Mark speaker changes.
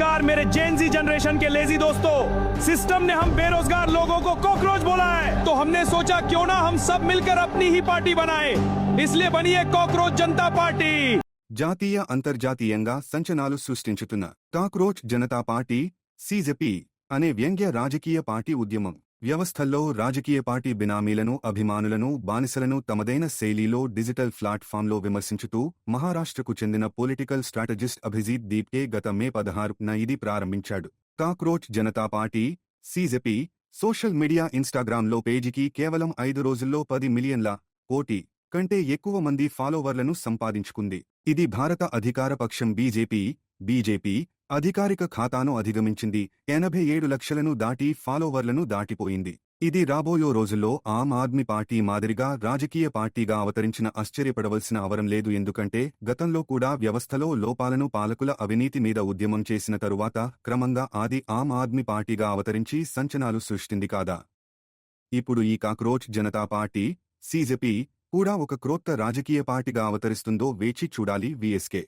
Speaker 1: नमस्कार मेरे Gen Z generation के लेजी दोस्तों। सिस्टम ने हम बेरोजगार लोगों को कॉकरोच बोला है, तो हमने सोचा क्यों ना हम सब मिलकर अपनी ही पार्टी बनाए, इसलिए बनी है कॉकरोच जनता पार्टी।
Speaker 2: జాతీయ అంతర్జాతీయంగా సంచలనాలు సృష్టించుతున్న కాక్రోచ్ జనతా పార్టీ సీజేపీ అనే వ్యంగ్య రాజకీయ పార్టీ ఉద్యమం వ్యవస్థల్లో రాజకీయ పార్టీ బినామీలను అభిమానులను బానిసలను తమదైన శైలిలో డిజిటల్ ప్లాట్ఫామ్లో విమర్శించుతూ మహారాష్ట్రకు చెందిన పొలిటికల్ స్ట్రాటజిస్ట్ అభిజిత్ దీప్కే గత మే 16న ఇది ప్రారంభించాడు. Cockroach Janata party CJP social media ఇన్స్టాగ్రామ్లో పేజీకి కేవలం 5 రోజుల్లో 10 మిలియన్ల కోటి కంటే ఎక్కువ మంది ఫాలోవర్లను సంపాదించుకుంది. ఇది భారత అధికార పక్షం బీజేపీ అధికారిక ఖాతాను అధిగమించింది. 87 లక్షలను దాటి ఫాలోవర్లను దాటిపోయింది. ఇది రాబోయే రోజుల్లో ఆమ్ ఆద్మీ పార్టీ మాదిరిగా రాజకీయ పార్టీగా అవతరించిన ఆశ్చర్యపడవలసిన అవరం లేదు. ఎందుకంటే గతంలో కూడా వ్యవస్థలో లోపాలను పాలకుల అవినీతి మీద ఉద్యమం చేసిన తరువాత క్రమంగా ఆది ఆమ్ ఆద్మీ పార్టీగా అవతరించి సంచలనాలు సృష్టింది కాదా. ఇప్పుడు ఈ కాక్రోచ్ జనతా పార్టీ సీజేపీ కూడా ఒక క్రొత్త రాజకీయ పార్టీగా అవతరిస్తుందో వేచి చూడాలి. వీఎస్కే